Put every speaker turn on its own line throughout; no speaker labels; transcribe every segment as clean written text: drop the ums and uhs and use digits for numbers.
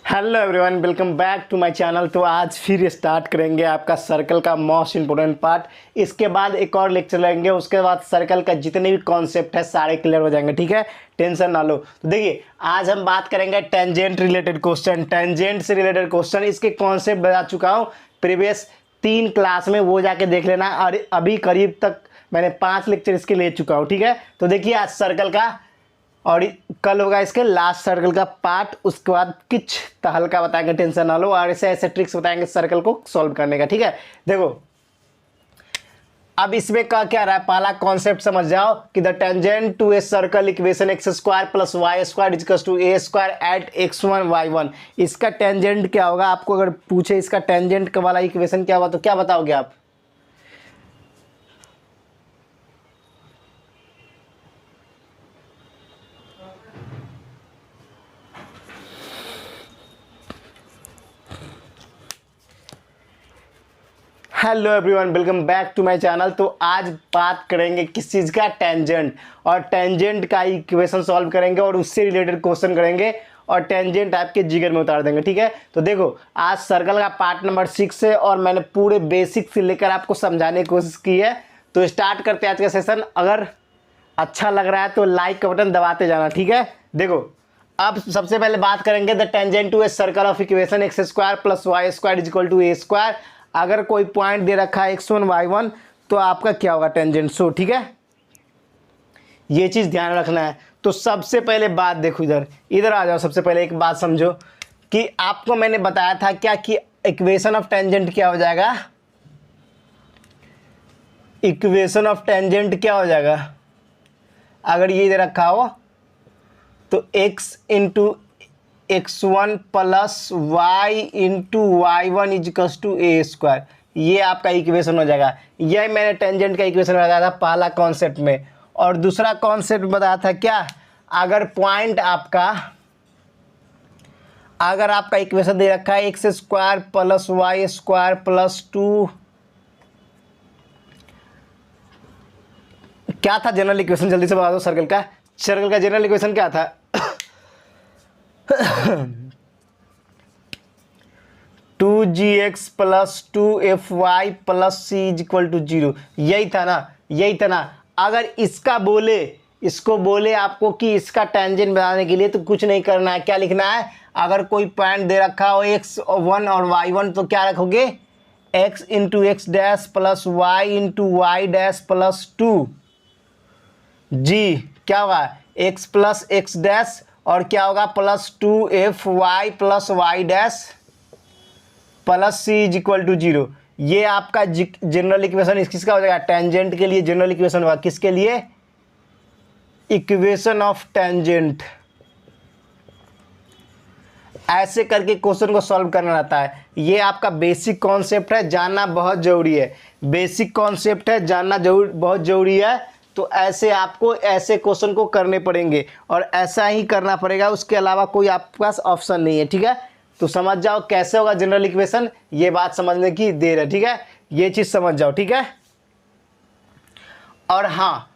Hello everyone, welcome back to my channel. तो आज फिर स्टार्ट करेंगे आपका सर्कल का मोस्ट इंपॉर्टेंट पार्ट। इसके बाद एक और लेक्चर लेंगे, उसके बाद सर्कल का जितने भी कॉन्सेप्ट है सारे क्लियर हो जाएंगे। ठीक है, टेंशन ना लो। तो देखिए, आज हम बात करेंगे टेंजेंट रिलेटेड क्वेश्चन, टेंजेंट से रिलेटेड क्वेश्चन। इसके कॉन्सेप्ट बता चुका हूँ प्रीवियस 3 क्लास में, वो जाके देख लेना। और अभी करीब तक मैंने 5 लेक्चर इसके ले चुका हूँ। ठीक है, तो देखिए आज सर्कल का और कल होगा इसके लास्ट सर्कल का पार्ट। उसके बाद कुछ हल्का बताएंगे, टेंशन ना लो, और ऐसे ऐसे ट्रिक्स बताएंगे सर्कल को सॉल्व करने का। ठीक है, देखो अब इसमें क्या रहा है, पहला कॉन्सेप्ट समझ जाओ कि the tangent to a circle equation x square plus Y square equals to A square at x1 y1। इसका टेंजेंट क्या होगा, आपको अगर पूछे इसका टेंजेंट का वाला इक्वेशन क्या होगा तो क्या बताओगे आप? Hello everyone, welcome back to my channel. तो आज बात करेंगे किस चीज़ का, टेंजेंट, और टेंजेंट का इक्वेशन सॉल्व करेंगे और उससे रिलेटेड क्वेश्चन करेंगे और टेंजेंट आपके जिगर में उतार देंगे। ठीक है, तो देखो आज सर्कल का पार्ट नंबर 6 है और मैंने पूरे बेसिक से लेकर आपको समझाने की कोशिश की है। तो स्टार्ट करते हैं आज का सेशन। अगर अच्छा लग रहा है तो लाइक का बटन दबाते जाना। ठीक है, देखो अब सबसे पहले बात करेंगे the tangent to a circle of equation x square plus Y square is equal to A square. अगर कोई पॉइंट दे रखा है x1 y1 तो आपका क्या होगा, टेंजेंट। सो ठीक है, ये चीज़ ध्यान रखना है। तो सबसे पहले बात देखो, इधर आ जाओ। सबसे पहले एक बात समझो कि आपको मैंने बताया था क्या कि इक्वेशन ऑफ टेंजेंट क्या हो जाएगा, इक्वेशन ऑफ टेंजेंट क्या हो जाएगा अगर ये दे रखा हो तो x into x1 plus Y into वाई1 इजकल्स टू ए स्क्वायर। ये आपका इक्वेशन हो जाएगा। यह मैंने टेंजेंट का इक्वेशन बताया था पहला कॉन्सेप्ट में। और दूसरा कॉन्सेप्ट बताया था क्या, अगर पॉइंट आपका, अगर आपका इक्वेशन दे रखा है x square plus Y square plus 2, क्या था जनरल इक्वेशन, जल्दी से बता दो। सर्कल का जनरल इक्वेशन क्या था? 2gx plus 2fy plus C is equal to 0। यही था ना, यही था ना। अगर इसका बोले, इसको बोले आपको कि इसका टेंजेंट बनाने के लिए तो कुछ नहीं करना है। क्या लिखना है, अगर कोई पॉइंट दे रखा हो x1 और y1 तो क्या रखोगे, x into x dash plus Y into Y dash plus 2 G, क्या होगा x प्लस एक्स डैश और क्या होगा plus 2fy plus Y dash plus C is equal to 0। ये आपका जनरल इक्वेशन किसका हो जाएगा, टेंजेंट के लिए जनरल इक्वेशन होगा। किसके लिए, इक्वेशन ऑफ टेंजेंट। ऐसे करके क्वेश्चन को सॉल्व करना रहता है। ये आपका बेसिक कॉन्सेप्ट है, जानना बहुत जरूरी है। बेसिक कॉन्सेप्ट है, जानना बहुत जरूरी है। तो ऐसे आपको ऐसे क्वेश्चन को करने पड़ेंगे और ऐसा ही करना पड़ेगा, उसके अलावा कोई आपके पास ऑप्शन नहीं है। ठीक है, तो समझ जाओ कैसे होगा जनरल इक्वेशन, ये बात समझने की देर है। ठीक है, ये चीज़ समझ जाओ। ठीक है, और हाँ,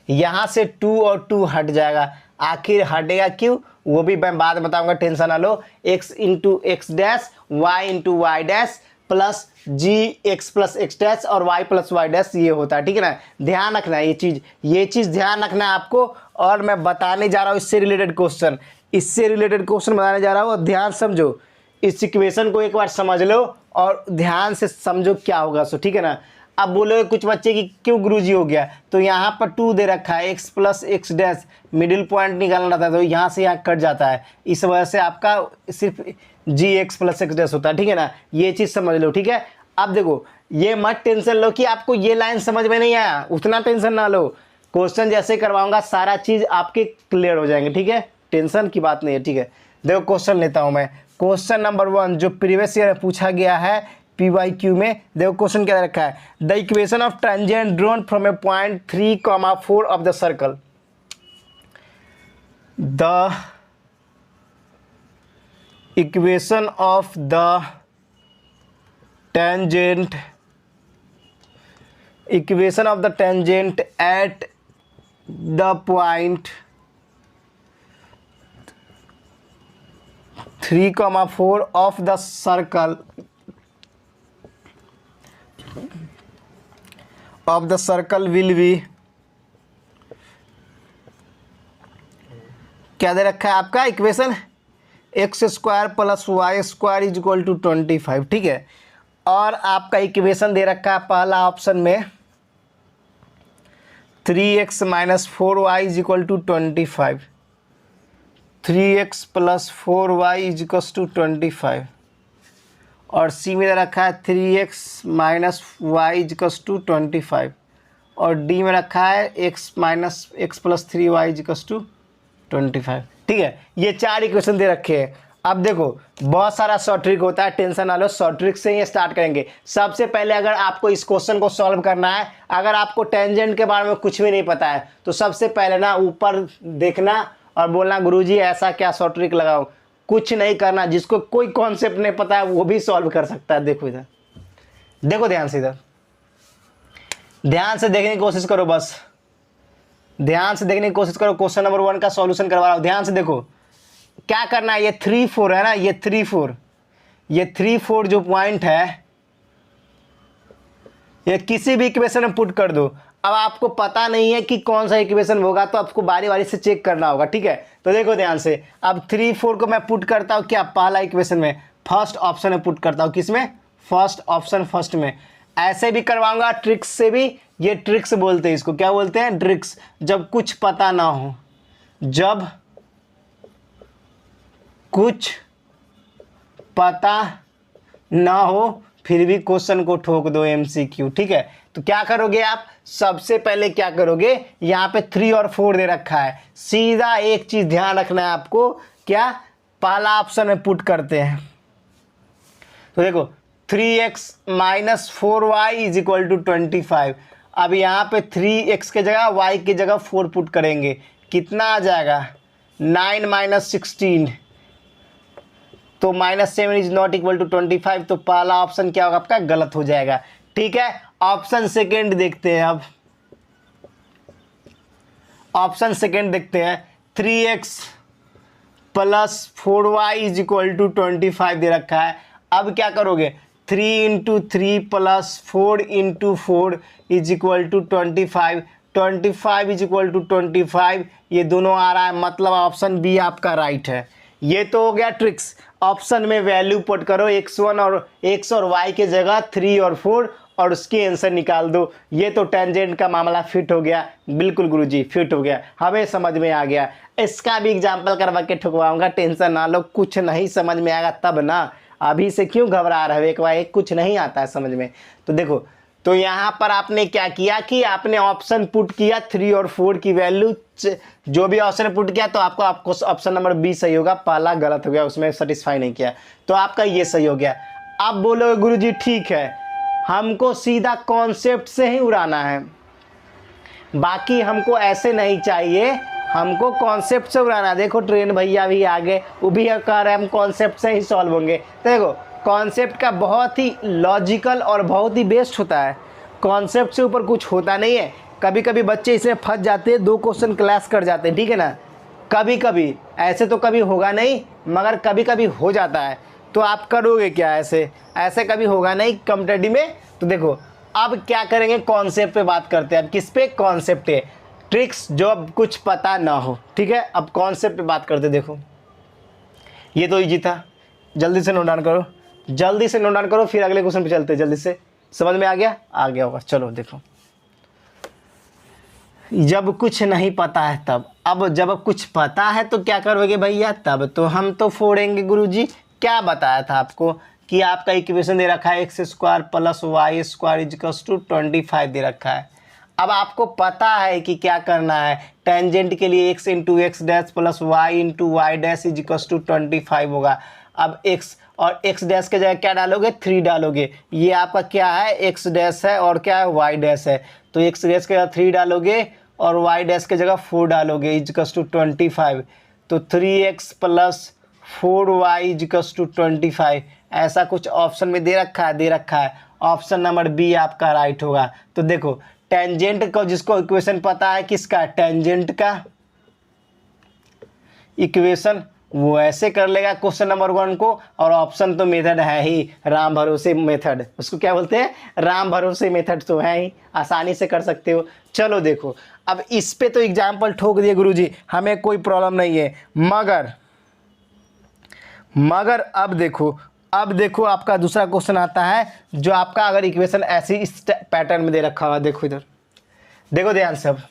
यहाँ से 2 और 2 हट जाएगा। आखिर हटेगा क्यों वो भी मैं बाद में बताऊंगा, टेंशन ना लो। x into x dash Y into Y dash plus G X plus x dash और y प्लस वाई डैश, ये होता है। ठीक है ना, ध्यान रखना है ये चीज़ ध्यान रखना है आपको। और मैं बताने जा रहा हूँ इससे रिलेटेड क्वेश्चन, बताने जा रहा हूँ। ध्यान समझो, इस इक्वेशन को एक बार समझ लो और ध्यान से समझो क्या होगा। सो ठीक है ना। अब बोलोगे कुछ बच्चे की क्यों गुरुजी हो गया, तो यहाँ पर 2 दे रखा है, x plus x dash, middle point निकालना रहता है तो यहाँ से यहाँ कट जाता है। इस वजह से आपका सिर्फ जी एक्स प्लस एक्स डैश होता है। ठीक है ना, ये चीज़ समझ लो। ठीक है, अब देखो ये मत टेंशन लो कि आपको ये लाइन समझ में नहीं आया, उतना टेंशन ना लो। क्वेश्चन जैसे करवाऊंगा सारा चीज़ आपके क्लियर हो जाएंगे। ठीक है, टेंशन की बात नहीं है। ठीक है, देखो क्वेश्चन लेता हूँ मैं। क्वेश्चन नंबर 1 जो प्रीवियस ईयर में पूछा गया है PYQ में, देखो क्वेश्चन क्या रखा है, the equation of tangent drawn from a point 3,4 of the circle. The equation of the tangent, equation of the tangent at the point 3,4 of the circle will be, क्या दे रखा है आपका equation, x² plus y² is equal to 25, ठीक है। और आपका equation दे रखा है पहला ऑप्शन में 3x minus 4y is equal to 25, 3x plus 4y is equal to 25, और सी में दे रखा है 3x minus y is equal to 25, और डी में रखा है x minus x plus 3y is equal to 25, ठीक है। ये 4 इक्वेशन दे रखे हैं। अब देखो बहुत सारा शॉर्ट ट्रिक होता है, टेंशन ना लो, शॉर्ट ट्रिक से ही स्टार्ट करेंगे। सबसे पहले अगर आपको इस क्वेश्चन को सॉल्व करना है, अगर आपको टेंजेंट के बारे में कुछ भी नहीं पता है तो सबसे पहले ना ऊपर देखना और बोलना गुरुजी ऐसा क्या शॉर्ट ट्रिक लगाऊं। कुछ नहीं करना, जिसको कोई कॉन्सेप्ट नहीं पता है वो भी सॉल्व कर सकता है। देखो इधर, देखो ध्यान से, इधर ध्यान से देखने की कोशिश करो, बस ध्यान से देखने की कोशिश करो। क्वेश्चन नंबर 1 का सॉल्यूशन करवा रहा हूं, ध्यान से देखो क्या करना है। ये 3 4 है ना, ये 3 4, ये 3 4 जो पॉइंट है ये किसी भी इक्वेशन में पुट कर दो। अब आपको पता नहीं है कि कौन सा इक्वेशन होगा तो आपको बारी बारी से चेक करना होगा, ठीक है। तो देखो ध्यान से, अब 3 4 को मैं पुट करता हूँ क्या, पहला इक्वेशन में फर्स्ट ऑप्शन में पुट करता हूँ, किसमें, फर्स्ट ऑप्शन फर्स्ट में। ऐसे भी करवाऊंगा ट्रिक्स से भी, ये ट्रिक्स बोलते हैं इसको, क्या बोलते हैं, ट्रिक्स। जब कुछ पता ना हो, जब कुछ पता ना हो फिर भी क्वेश्चन को ठोक दो, MCQ, ठीक है। तो क्या करोगे आप, सबसे पहले क्या करोगे, यहाँ पे 3 और 4 दे रखा है, सीधा एक चीज ध्यान रखना है आपको, क्या, पहला ऑप्शन में पुट करते हैं। तो देखो 3x minus 4y is equal to 25। अब यहाँ पे 3x के जगह y की जगह 4 पुट करेंगे, कितना आ जाएगा, 9 माइनस 16, तो -7 इज नॉट इक्वल टू 25। तो पहला ऑप्शन क्या होगा आपका, गलत हो जाएगा, ठीक है। ऑप्शन सेकेंड देखते हैं, अब ऑप्शन सेकेंड देखते हैं, 3x plus 4y is equal to 25 दे रखा है। अब क्या करोगे, 3 into 3 plus 4 into 4 is equal to 25, 25 is equal to 25, ये दोनों आ रहा है, मतलब ऑप्शन बी आपका राइट है। ये तो हो गया ट्रिक्स। ऑप्शन में वैल्यू पुट करो, x1 और x और y के जगह 3 और 4 और उसकी आंसर निकाल दो। ये तो टेंजेंट का मामला फिट हो गया, बिल्कुल गुरुजी फिट हो गया, हमें समझ में आ गया। इसका भी एग्जाम्पल करवा के ठुकवाऊंगा, टेंशन ना लो। कुछ नहीं समझ में आएगा तब ना, अभी से क्यों घबरा रहे हो, एक बार एक कुछ नहीं आता है समझ में। तो देखो, तो यहाँ पर आपने क्या किया कि आपने ऑप्शन पुट किया 3 और 4 की वैल्यू, जो भी ऑप्शन पुट किया तो आपको ऑप्शन नंबर बी सही होगा, पहला गलत हो गया, उसमें सेटिस्फाई नहीं किया, तो आपका ये सही हो गया। अब बोलोगे गुरुजी ठीक है, हमको सीधा कॉन्सेप्ट से ही उड़ाना है, बाकी हमको ऐसे नहीं चाहिए, हमको कॉन्सेप्ट से उड़ाना। देखो ट्रेन भैया भी आगे, वो भी कह रहे हैं हम कॉन्सेप्ट से ही सॉल्व होंगे। तो देखो कॉन्सेप्ट का बहुत ही लॉजिकल और बहुत ही बेस्ट होता है, कॉन्सेप्ट से ऊपर कुछ होता नहीं है। कभी कभी बच्चे इसमें फंस जाते हैं, 2 क्वेश्चन क्लास कर जाते हैं, ठीक है ना, कभी कभी, ऐसे तो कभी होगा नहीं मगर कभी कभी हो जाता है। तो आप करोगे क्या, ऐसे कभी होगा नहीं कॉम्पिटिटिव में। तो देखो अब क्या करेंगे, कॉन्सेप्ट पे बात करते हैं। अब किस पे, कॉन्सेप्ट पे, ट्रिक्स जो अब कुछ पता ना हो, ठीक है। अब कॉन्सेप्ट पे बात करते, देखो ये तो इजी था, जल्दी से नोट डाउन करो, जल्दी से नोट डाउन करो, फिर अगले क्वेश्चन पे चलते हैं। जल्दी से समझ में आ गया होगा। चलो देखो, जब कुछ नहीं पता है तब, अब जब कुछ पता है तो क्या करोगे भैया, तब तो हम तो फोड़ेंगे। गुरुजी क्या बताया था आपको कि आपका इक्वेशन दे रखा है x² plus y² is equal to 25 दे रखा है। अब आपको पता है कि क्या करना है, टेंजेंट के लिए x into x dash plus y into Y dash is equal to 25 होगा। अब x और x डैश के जगह क्या डालोगे, 3 डालोगे। ये आपका क्या है, x डैश है और क्या है, y डैश है। तो x डैश के जगह 3 डालोगे और y डैश के जगह 4 डालोगे इज इक्वल टू 25। तो 3x plus 4y is equal to 25, ऐसा कुछ ऑप्शन में दे रखा है। ऑप्शन नंबर बी आपका राइट होगा। तो देखो टेंजेंट को, जिसको इक्वेशन पता है किसका, टेंजेंट का इक्वेशन वो ऐसे कर लेगा क्वेश्चन नंबर 1 को, और ऑप्शन तो मेथड है ही राम भरोसे मेथड, उसको क्या बोलते हैं, राम भरोसे मेथड तो है ही, आसानी से कर सकते हो। चलो देखो, अब इस पे तो एग्जाम्पल ठोक दिए गुरुजी, हमें कोई प्रॉब्लम नहीं है, मगर अब देखो आपका दूसरा क्वेश्चन आता है, जो आपका अगर इक्वेशन ऐसी इस पैटर्न में दे रखा हुआ, देखो इधर, देखो ध्यान से, अब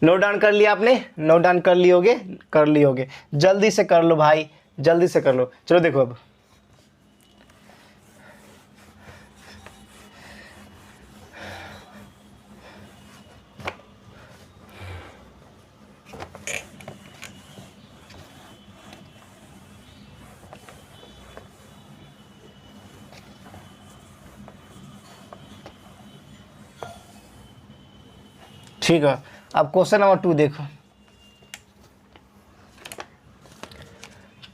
नोट डाउन कर लिया आपने, नोट डाउन कर लियोगे, जल्दी से कर लो भाई, जल्दी से कर लो। चलो देखो, अब ठीक है, अब क्वेश्चन नंबर 2 देखो,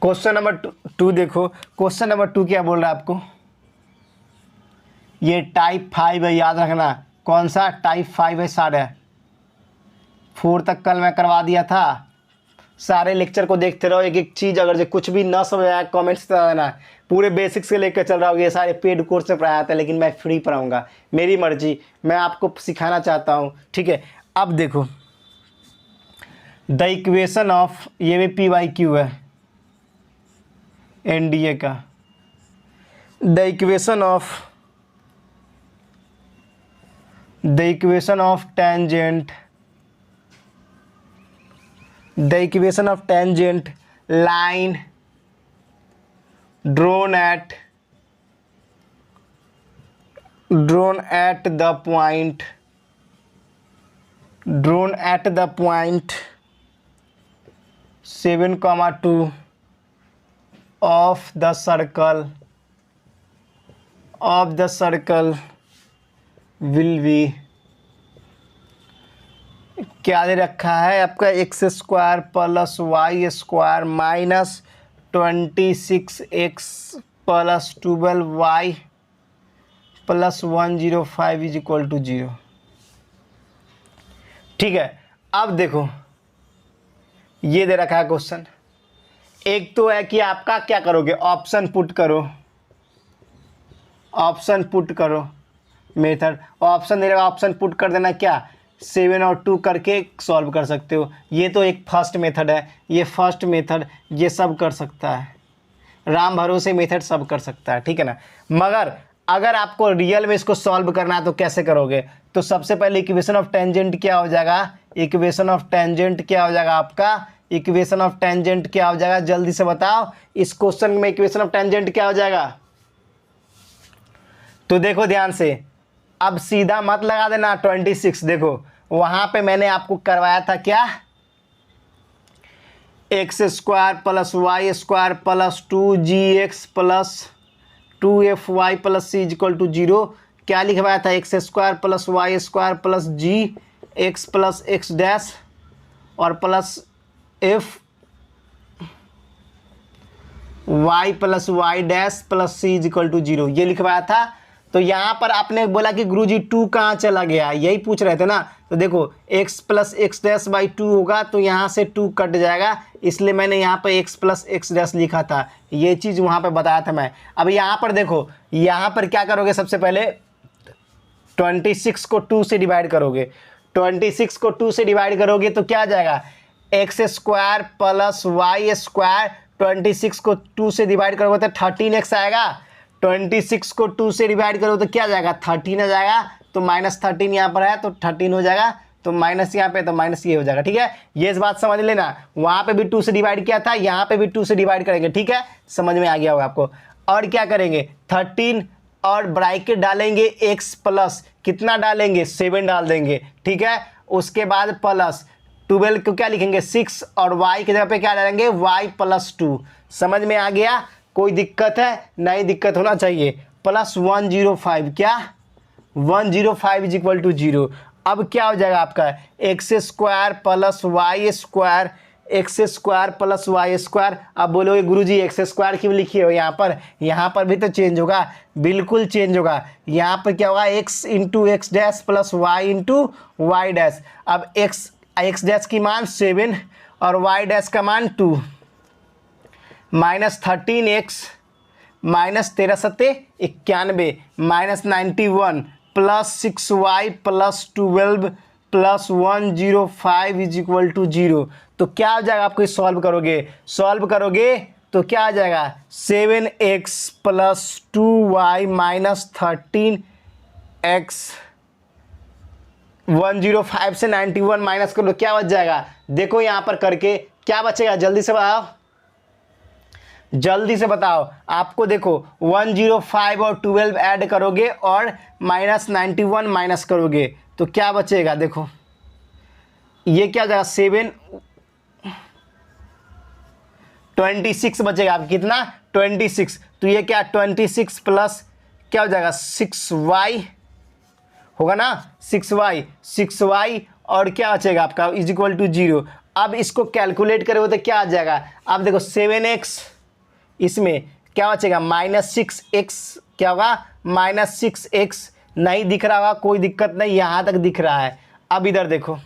क्वेश्चन नंबर 2 देखो, क्वेश्चन नंबर 2 क्या बोल रहा है आपको, ये टाइप 5 है, याद रखना, कौन सा टाइप 5 है, सारे 4 तक कल मैं करवा दिया था, सारे लेक्चर को देखते रहो, एक एक चीज़, अगर जो कुछ भी ना समझ आया कमेंट्स बता देना, पूरे बेसिक्स से लेकर चल रहा होगा, ये सारे पेड कोर्स में पढ़ाया था, लेकिन मैं फ्री पढ़ाऊंगा, मेरी मर्जी, मैं आपको सिखाना चाहता हूँ, ठीक है। अब देखो, द इक्वेशन ऑफ, ये भी पी वाई क्यू है एनडीए का, the equation of tangent, the equation of tangent line drone eight the point, drawn at the point 7,2 of the circle will be, क्या दे रखा है आपका, x square plus Y square minus 26x plus 12y plus 105 is equal to 0। ठीक है, अब देखो ये दे रखा है क्वेश्चन, एक तो है कि आपका क्या करोगे, ऑप्शन पुट करो मेथड, ऑप्शन दे रहा, ऑप्शन पुट कर देना, क्या 7 और 2 करके सॉल्व कर सकते हो, ये तो एक फर्स्ट मेथड है, ये फर्स्ट मेथड ये सब कर सकता है, राम भरोसे मेथड सब कर सकता है, ठीक है ना। मगर अगर आपको रियल में इसको सॉल्व करना है तो कैसे करोगे, तो सबसे पहले इक्वेशन ऑफ टेंजेंट क्या हो जाएगा, इक्वेशन ऑफ टेंजेंट क्या हो जाएगा आपका, इक्वेशन ऑफ टेंजेंट क्या हो जाएगा, जल्दी से बताओ, इस क्वेश्चन में इक्वेशन ऑफ टेंजेंट क्या हो जाएगा। तो देखो ध्यान से, अब सीधा मत लगा देना 26, देखो वहां पे मैंने आपको करवाया था क्या, X square plus Y square plus 2gx plus 2fy plus C equal to 0, क्या लिखवाया था, X square plus Y square plus G X plus x dash और plus F Y plus Y dash plus C equal to 0, ये लिखवाया था। तो यहाँ पर आपने बोला कि गुरुजी 2 कहाँ चला गया, यही पूछ रहे थे ना। तो देखो x plus x dash by 2 होगा, तो यहाँ से 2 कट जाएगा, इसलिए मैंने यहाँ पर x प्लस एक्स डैश लिखा था, ये चीज़ वहाँ पर बताया था मैं। अब यहाँ पर देखो, यहाँ पर क्या करोगे, सबसे पहले 26 को 2 से डिवाइड करोगे, 26 को 2 से डिवाइड करोगे तो क्या आ जाएगा, x square plus Y square, 26 को 2 से डिवाइड करोगे तो 13x आएगा, 26 को 2 से डिवाइड करो तो क्या आ जाएगा, 13 आ जाएगा, तो माइनस 13 यहाँ पर है तो 13 हो जाएगा, तो माइनस यहाँ पे तो माइनस ये हो जाएगा, ठीक है। ये इस बात समझ लेना, वहाँ पे भी 2 से डिवाइड किया था, यहाँ पे भी 2 से डिवाइड करेंगे, ठीक है, समझ में आ गया होगा आपको। और क्या करेंगे, 13 और ब्रैकेट डालेंगे x प्लस, कितना डालेंगे, 7 डाल देंगे, ठीक है। उसके बाद प्लस 12 को क्या लिखेंगे, 6 और y की जगह पे क्या डालेंगे, y प्लस 2। समझ में आ गया, कोई दिक्कत है, नहीं दिक्कत होना चाहिए। प्लस 105, क्या 105 इज इक्वल टू 0। अब क्या हो जाएगा आपका, x square plus Y square, x square plus Y square. अब बोलोगे गुरुजी एक्स स्क्वायर क्यों लिखिए हो यहाँ पर भी तो चेंज होगा, बिल्कुल चेंज होगा। यहाँ पर क्या होगा, x into x dash plus Y into Y dash. अब एक्स डैश की मान 7 और वाई डैश का मान 2, -13x माइनस 13 सत्ते 91 -91 plus 6y plus 12 plus 105 is equal to 0। तो क्या हो जाएगा, आपको सॉल्व करोगे तो क्या आ जाएगा, 7x plus 2y minus 13x 105 से 91 माइनस कर लो, क्या बच जाएगा। देखो यहां पर करके क्या बचेगा, जल्दी से बताओ आपको। देखो 105 और 12 ऐड करोगे और -91 माइनस करोगे तो क्या बचेगा। देखो ये क्या हो जाएगा, 26 बचेगा आप, कितना 26। तो ये क्या 26 प्लस क्या हो जाएगा 6y होगा ना, 6y और क्या बचेगा आपका इज इक्वल टू 0। अब इसको कैलकुलेट करोगे तो क्या आ जाएगा। अब देखो 7x, इसमें क्या बचेगा -6x, क्या होगा -6x। नहीं दिख रहा होगा कोई दिक्कत नहीं, यहां तक दिख रहा है। अब इधर देखो,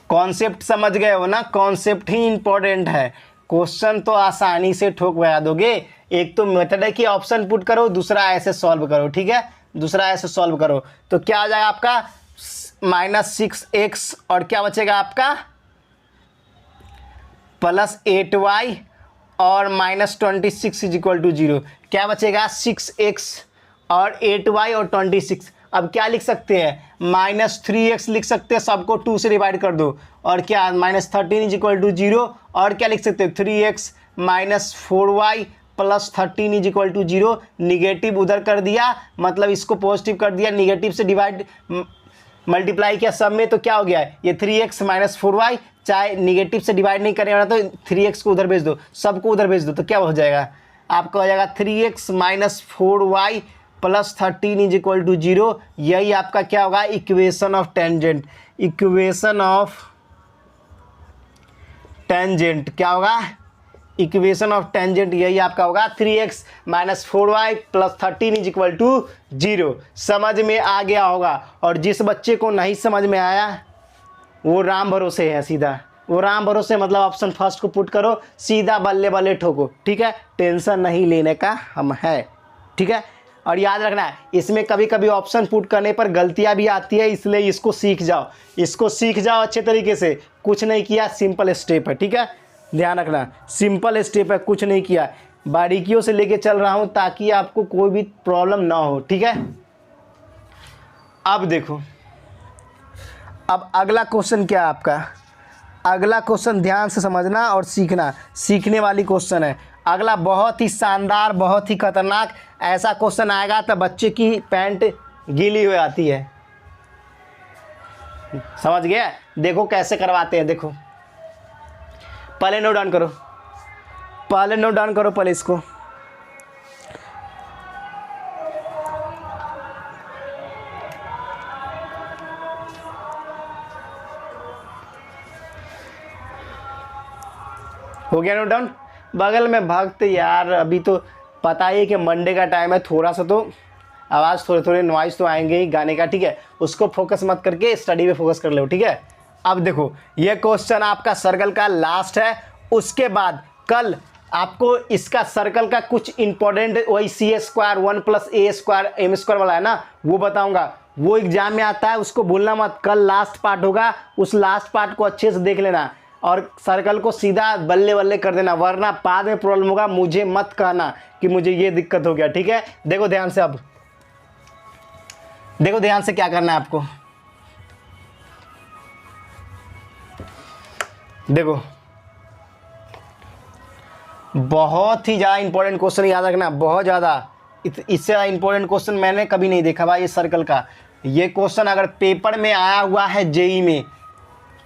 कॉन्सेप्ट समझ गए हो ना, कॉन्सेप्ट ही इंपॉर्टेंट है। क्वेश्चन तो आसानी से ठोक बजा दोगे। एक तो मेथड है कि ऑप्शन पुट करो, दूसरा ऐसे सॉल्व करो, ठीक है, दूसरा ऐसे सॉल्व करो। तो क्या आ जाएगा आपका -6x और क्या बचेगा आपका प्लस 8y और -26 इज इक्वल टू 0। क्या बचेगा 6x और 8y और 26। अब क्या लिख सकते हैं, -3x लिख सकते हैं, सबको 2 से डिवाइड कर दो और क्या -13 इज इक्वल टू 0। और क्या लिख सकते हैं 3x minus 4y plus 13 is equal to 0। Negative उधर कर दिया, मतलब इसको पॉजिटिव कर दिया, निगेटिव से डिवाइड मल्टीप्लाई किया सब में, तो क्या हो गया ये 3x माइनस 4y। चाहे निगेटिव से डिवाइड नहीं करने वाला तो 3x को उधर भेज दो, सबको उधर भेज दो, तो क्या हो जाएगा आपका, हो जाएगा 3x minus 4y plus 13 is equal to 0। यही आपका क्या होगा, equation of tangent. Equation of tangent क्या होगा, इक्वेशन ऑफ टेंजेंट यही आपका होगा 3x minus 4y plus 13 is equal to 0। समझ में आ गया होगा। और जिस बच्चे को नहीं समझ में आया वो राम भरोसे है, सीधा वो राम भरोसे, मतलब ऑप्शन फर्स्ट को पुट करो, सीधा बल्ले बल्ले ठोको, ठीक है, टेंशन नहीं लेने का हम है, ठीक है। और याद रखना है इसमें कभी कभी ऑप्शन पुट करने पर गलतियां भी आती है, इसलिए इसको सीख जाओ अच्छे तरीके से। कुछ नहीं किया, सिंपल स्टेप है, ठीक है, ध्यान रखना सिंपल स्टेप है, कुछ नहीं किया, बारीकियों से लेके चल रहा हूं ताकि आपको कोई भी प्रॉब्लम ना हो, ठीक है। अब देखो, अब अगला क्वेश्चन क्या है आपका, अगला क्वेश्चन ध्यान से समझना और सीखना, सीखने वाली क्वेश्चन है अगला। बहुत ही शानदार, बहुत ही खतरनाक ऐसा क्वेश्चन आएगा तो बच्चे की पैंट गीली हो जाती है, समझ गया। देखो कैसे करवाते हैं, देखो पहले नोट डाउन करो, पहले इसको। हो गया नोट डाउन। बगल में भक्त यार, अभी तो पता ही है कि मंडे का टाइम है, थोड़ा सा तो आवाज़ थोड़े नॉइज़ तो आएंगे ही गाने का, ठीक है, उसको फोकस मत करके स्टडी पे फोकस कर लो, ठीक है। अब देखो ये क्वेश्चन आपका सर्कल का लास्ट है, उसके बाद कल आपको इसका सर्कल का कुछ इंपॉर्टेंट वही c² 1 + a² m² वाला है ना, वो बताऊंगा, वो एग्जाम में आता है, उसको भूलना मत। कल लास्ट पार्ट होगा, उस लास्ट पार्ट को अच्छे से देख लेना और सर्कल को सीधा बल्ले बल्ले कर देना, वरना बाद में प्रॉब्लम होगा। मुझे मत कहना कि मुझे ये दिक्कत हो गया, ठीक है। देखो ध्यान से, अब देखो ध्यान से क्या करना है आपको। देखो बहुत ही ज़्यादा इंपॉर्टेंट क्वेश्चन, याद रखना, बहुत ज़्यादा, इससे ज़्यादा इंपॉर्टेंट क्वेश्चन मैंने कभी नहीं देखा भाई। ये सर्कल का ये क्वेश्चन अगर पेपर में आया हुआ है, जेई में,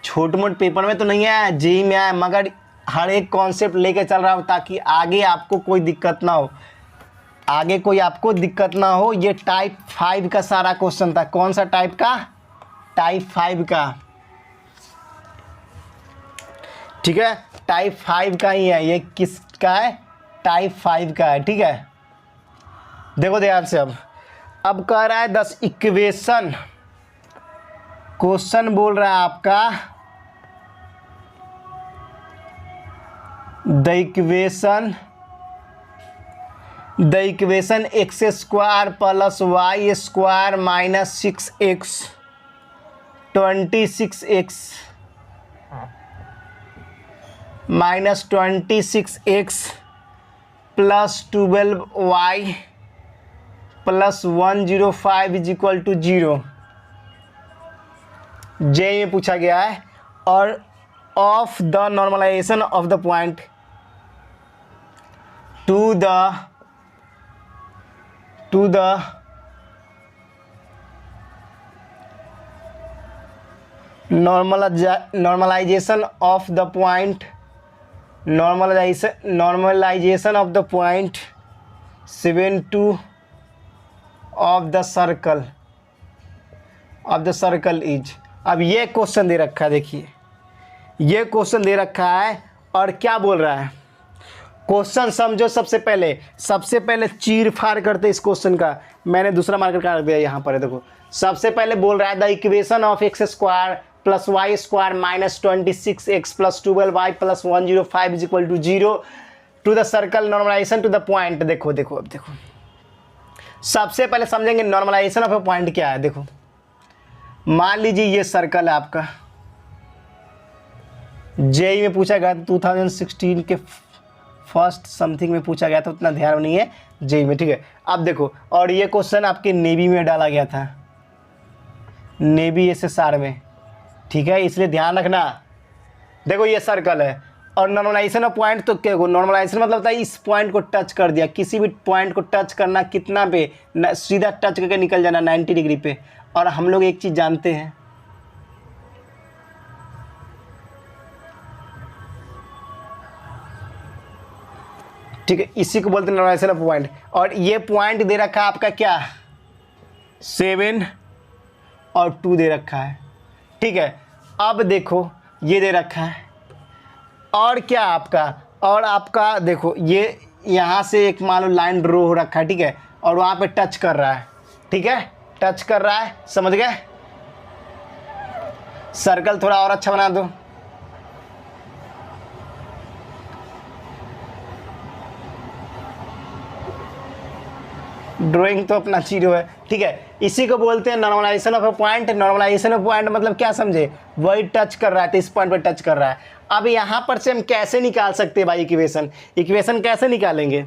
छोटे मोटे पेपर में तो नहीं आया, जेई में आया, मगर हर एक कॉन्सेप्ट लेके चल रहा हूँ ताकि आगे आपको कोई दिक्कत ना हो, आगे कोई आपको दिक्कत ना हो। ये टाइप 5 का सारा क्वेश्चन था। कौन सा टाइप का, टाइप 5 का, ठीक है, टाइप 5 का ही है। ये किसका है, टाइप 5 का है, ठीक है। देखो ध्यान से, अब कह रहा है 10 इक्वेशन, क्वेश्चन बोल रहा है आपका the equation x square plus Y square minus 6x 26x minus 26x plus 12y plus 105 is equal to 0 J में पूछा गया है। और of the normalization of the point to the normalization of the point 72 of the circle is। अब ये question दे रखा है, देखिए ये क्वेश्चन दे रखा है और क्या बोल रहा है क्वेश्चन समझो। सबसे पहले चीर फाड़ करते इस क्वेश्चन का। मैंने दूसरा मार्कर काट दिया यहाँ पर है, देखो। सबसे पहले बोल रहा है the equation of x square plus Y square minus 26x plus 12y plus 105 is equal to 0 to the circle normalization to the point. देखो अब देखो सबसे पहले समझेंगे नॉर्मलाइजेशन ऑफ ए पॉइंट क्या है। देखो मान लीजिए ये सर्कल है आपका, जेई में पूछा गया 2016 के फर्स्ट समथिंग में पूछा गया था, उतना ध्यान नहीं है जेई में, ठीक है। अब देखो, और ये क्वेश्चन आपके नेवी में डाला गया था, नेवी एसएसआर में, ठीक है, इसलिए ध्यान रखना। देखो ये सर्कल है और नॉर्मलाइजेशन ऑफ पॉइंट, तो क्या नॉर्मलाइजेशन मतलब होता है इस पॉइंट को टच कर दिया। किसी भी पॉइंट को टच करना कितना पे, सीधा टच करके निकल जाना 90 डिग्री पे। और हम लोग एक चीज़ जानते हैं, ठीक है, इसी को बोलते हैं नॉर्मलाइजेशन ऑफ पॉइंट। और ये पॉइंट दे रखा है आपका क्या 7 और 2 दे रखा है, ठीक है। अब देखो ये दे रखा है और क्या आपका देखो ये यहाँ से एक मान लो लाइन ड्रॉ हो रखा है, ठीक है, और वहाँ पे टच कर रहा है, ठीक है, टच कर रहा है, समझ गए। सर्कल थोड़ा और अच्छा बना दो। ड्राइंग तो अपना जीरो है, ठीक है। इसी को बोलते हैं normalization of a point. Normalization of point मतलब क्या समझे, वही टच कर रहा है तो इस पॉइंट पर टच कर रहा है। अब यहाँ पर से हम कैसे निकाल सकते हैं भाई इक्वेशन कैसे निकालेंगे,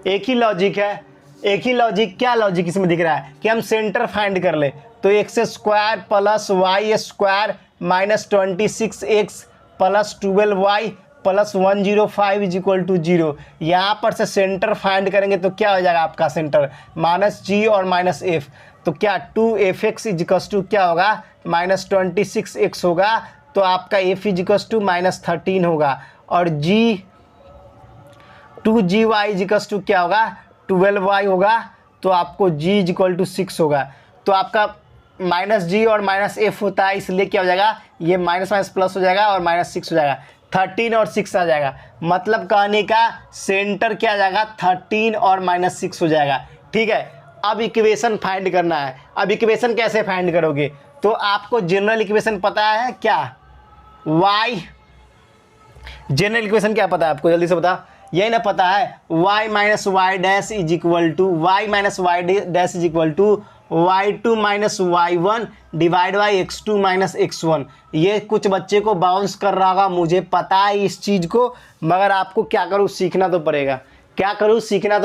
एक ही लॉजिक है, एक ही लॉजिक। क्या लॉजिक इसमें दिख रहा है कि हम सेंटर फाइंड कर ले, तो x square plus Y square minus 26x plus 12y plus 105 is equal to 0। यहाँ पर से सेंटर फाइंड करेंगे तो क्या हो जाएगा आपका सेंटर, माइनस g और माइनस f, तो क्या 2fx इजिकल्स टू क्या होगा माइनस 26x होगा, तो आपका f इजिकल्स टू माइनस 13 होगा। और g 2gy इजिकल्स टू क्या होगा 12y होगा, तो आपको g इजिकल टू 6 होगा। तो आपका माइनस g और माइनस f होता है, इसलिए क्या हो जाएगा ये माइनस माइनस प्लस हो जाएगा और माइनस 6 हो जाएगा, 13 और 6 आ जाएगा। मतलब कहने का सेंटर क्या आ जाएगा 13 और माइनस 6 हो जाएगा, ठीक है। अब इक्वेशन फाइंड करना है। अब इक्वेशन कैसे फाइंड करोगे, तो आपको जनरल इक्वेशन पता है क्या, y जनरल इक्वेशन क्या पता है आपको, जल्दी से बता, यही ना पता है, y minus y dash is equal to y2 minus y1 divide by x2 minus x1। ये कुछ बच्चे को बाउंस कर रहा होगा, मुझे पता है इस चीज़ को, मगर आपको क्या करूँ सीखना तो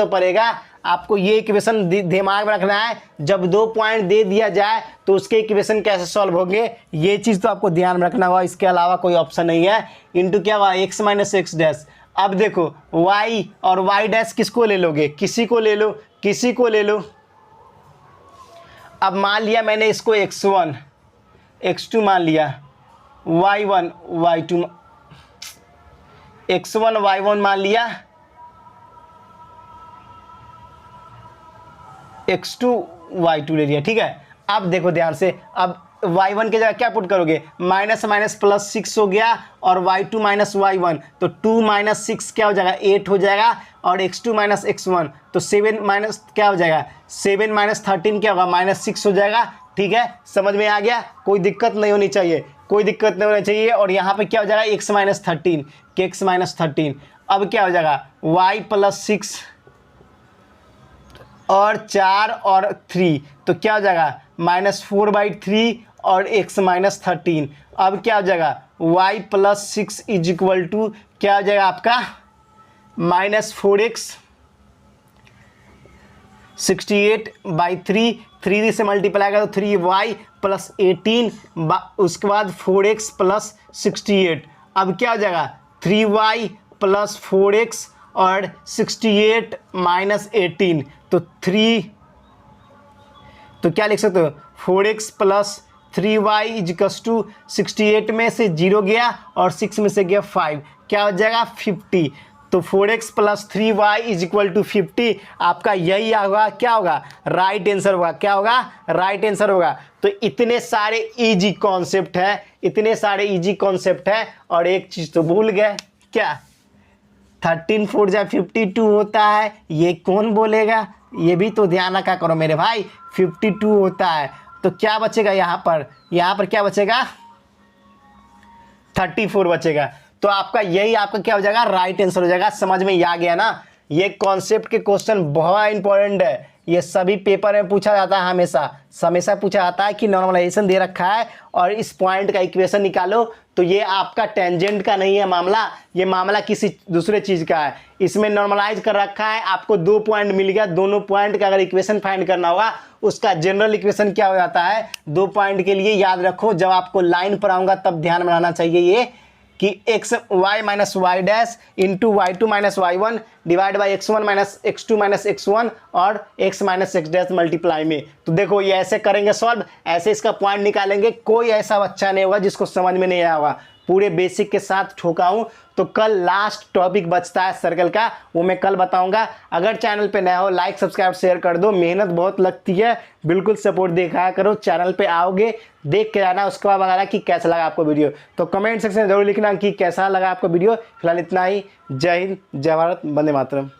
पड़ेगा। आपको ये इक्वेशन दिमाग में रखना है, जब 2 पॉइंट दे दिया जाए तो उसके इक्वेशन कैसे सॉल्व होंगे, ये चीज़ तो आपको ध्यान में रखना होगा। इसके अलावा कोई ऑप्शन नहीं है। इंटू क्या हुआ x माइनस एक्स डैश। अब देखो y और y डैश किसको ले लोगे, किसी को ले लो। अब मान लिया मैंने इसको x1 x2 मान लिया, y1 y2 x1 y1 मान लिया, x2 y2 ले लिया, ठीक है। अब देखो ध्यान से, अब y1 की जगह क्या पुट करोगे, माइनस माइनस प्लस 6 हो गया, और y2 माइनस y1 तो 2 माइनस 6 क्या हो जाएगा 8 हो जाएगा, और x2 माइनस x1 तो 7 माइनस क्या हो जाएगा 7 माइनस 13 क्या होगा माइनस 6 हो जाएगा, ठीक है। समझ में आ गया, कोई दिक्कत नहीं होनी चाहिए। और यहाँ पे क्या हो जाएगा x माइनस 13, कि x माइनस 13। अब क्या हो जाएगा y प्लस 6 और 4 और 3, तो क्या हो जाएगा -4/3 और x माइनस 13। अब क्या हो जाएगा y plus 6 is equal to क्या हो जाएगा आपका -4x 68/3, 3 से मल्टीप्लाई करो तो 3y प्लस 18, उसके बाद 4x प्लस 68। अब क्या हो जाएगा 3y प्लस 4x और 68 माइनस 18, तो क्या लिख सकते हो 4x plus 3y equals to 68 में से 0 गया और 6 में से गया 5, क्या हो जाएगा 50। तो 4x plus 3y is equal to 50 आपका यही होगा, क्या होगा राइट आंसर होगा, क्या होगा राइट आंसर होगा। तो इतने सारे इजी कॉन्सेप्ट है, इतने सारे इजी कॉन्सेप्ट है, और एक चीज तो भूल गए, क्या 13 4 जा 52 होता है, ये कौन बोलेगा, ये भी तो ध्यान रखा करो मेरे भाई, 52 होता है। तो क्या बचेगा यहाँ पर क्या बचेगा 34 बचेगा। तो आपका यही आपका क्या हो जाएगा राइट आंसर हो जाएगा। समझ में आ गया ना, ये कॉन्सेप्ट के क्वेश्चन बहुत इंपॉर्टेंट है, ये सभी पेपर में पूछा जाता है, हमेशा पूछा जाता है कि नॉर्मलाइजेशन दे रखा है और इस पॉइंट का इक्वेशन निकालो। तो ये आपका टेंजेंट का नहीं है मामला, ये मामला किसी दूसरे चीज़ का है। इसमें नॉर्मलाइज कर रखा है, आपको 2 पॉइंट मिल गया, दोनों पॉइंट का अगर इक्वेशन फाइंड करना होगा उसका जनरल इक्वेशन क्या हो जाता है 2 पॉइंट के लिए। याद रखो, जब आपको लाइन पर आऊँगा तब ध्यान में रहना चाहिए ये कि y minus y dash into y2 minus y1 divide by x1 minus x2 minus x1 और x minus x dash multiply में। तो देखो ये ऐसे करेंगे सॉल्व, ऐसे इसका पॉइंट निकालेंगे। कोई ऐसा बच्चा नहीं होगा जिसको समझ में नहीं आया होगा, पूरे बेसिक के साथ ठोका हूँ। तो कल लास्ट टॉपिक बचता है सर्कल का, वो मैं कल बताऊंगा। अगर चैनल पे नया हो लाइक सब्सक्राइब शेयर कर दो, मेहनत बहुत लगती है, बिल्कुल सपोर्ट दिखाया करो। चैनल पे आओगे देख के जाना, उसके बाद बताना कि कैसा लगा आपको वीडियो। तो कमेंट सेक्शन में जरूर लिखना कि कैसा लगा आपको वीडियो। फिलहाल इतना ही, जय हिंद, जय भारत, वंदे मातरम।